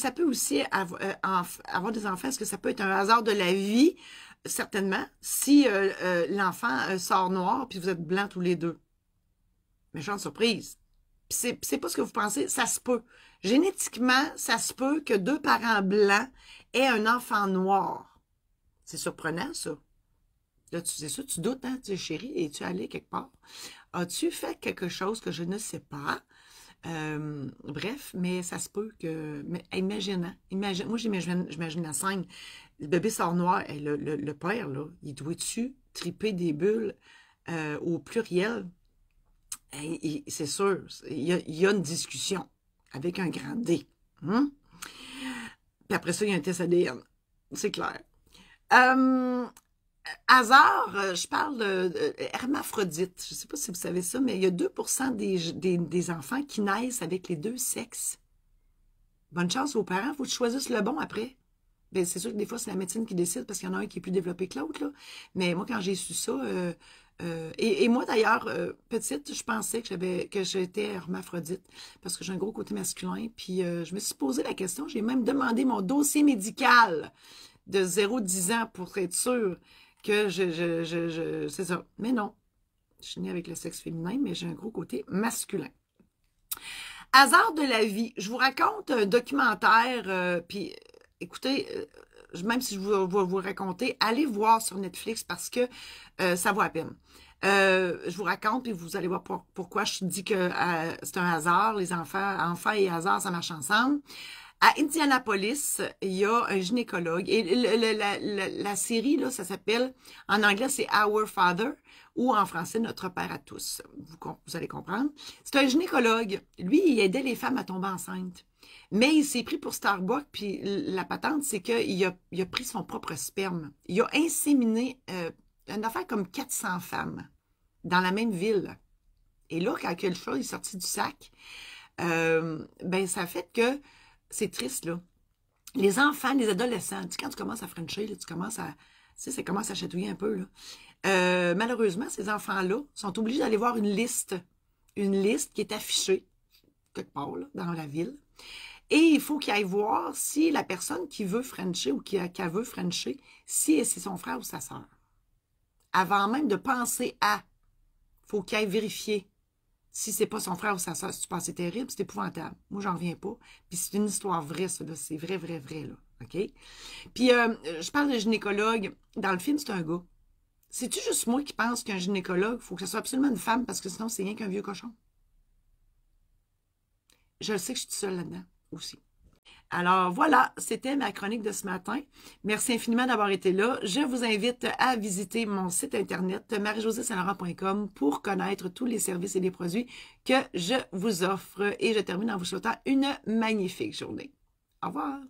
ça peut aussi avoir des enfants? Est-ce que ça peut être un hasard de la vie? Certainement. Si l'enfant sort noir, puis vous êtes blancs tous les deux. Méchante surprise. C'est pas ce que vous pensez, ça se peut. Génétiquement, ça se peut que deux parents blancs aient un enfant noir. C'est surprenant, ça. Là, c'est ça, tu doutes, hein? Tu dis, chérie, es-tu allé quelque part? As-tu fait quelque chose que je ne sais pas? Bref, mais ça se peut que... Mais imagine, moi, j'imagine la scène. Le bébé sort noir, et le père, là, il doit-tu triper des bulles au pluriel? C'est sûr, il y a une discussion avec un grand D. Hein? Puis après ça, il y a un test ADN. C'est clair. Hasard, je parle de hermaphrodite. Je ne sais pas si vous savez ça, mais il y a 2% des enfants qui naissent avec les deux sexes. Bonne chance aux parents, il faut que tu choisisses le bon après. Ben, c'est sûr que des fois, c'est la médecine qui décide parce qu'il y en a un qui est plus développé que l'autre. Là. Mais moi, quand j'ai su ça, et moi d'ailleurs, petite, je pensais que j'étais hermaphrodite parce que j'ai un gros côté masculin. Puis je me suis posé la question, j'ai même demandé mon dossier médical de 0-10 ans pour être sûr que c'est ça. Mais non, je suis née avec le sexe féminin, mais j'ai un gros côté masculin. Hasard de la vie. Je vous raconte un documentaire, puis écoutez, même si je vais vous raconter, allez voir sur Netflix parce que ça vaut la peine. Je vous raconte, puis vous allez voir pourquoi je dis que c'est un hasard. Les enfants et hasard, ça marche ensemble. À Indianapolis, il y a un gynécologue. Et la série, là, ça s'appelle, en anglais, c'est Our Father, ou en français, Notre Père à tous. Vous allez comprendre. C'est un gynécologue. Lui, il aidait les femmes à tomber enceintes. Mais il s'est pris pour Starbucks, puis la patente, c'est qu'il a pris son propre sperme. Il a inséminé une affaire comme 400 femmes dans la même ville. Et là, quand le chat est sorti du sac, ben ça fait que c'est triste, là. Les enfants, les adolescents, tu sais, quand tu commences à frencher, là, tu sais, ça commence à chatouiller un peu, là. Malheureusement, ces enfants-là sont obligés d'aller voir une liste qui est affichée quelque part, là, dans la ville. Et il faut qu'ils aillent voir si la personne qui veut frencher ou qui veut frencher, si c'est son frère ou sa sœur. Avant même de penser à, faut qu'il aille vérifier si c'est pas son frère ou sa soeur. Si tu penses c'est terrible, c'est épouvantable. Moi, j'en reviens pas. Puis c'est une histoire vraie, ça, là. C'est vrai, vrai, vrai, là. OK? Puis, je parle de gynécologue. Dans le film, c'est un gars. C'est-tu juste moi qui pense qu'un gynécologue, il faut que ce soit absolument une femme parce que sinon, c'est rien qu'un vieux cochon? Je le sais que je suis seule là-dedans aussi. Alors voilà, c'était ma chronique de ce matin. Merci infiniment d'avoir été là. Je vous invite à visiter mon site internet marie-josée-saint-laurent.com pour connaître tous les services et les produits que je vous offre. Et je termine en vous souhaitant une magnifique journée. Au revoir!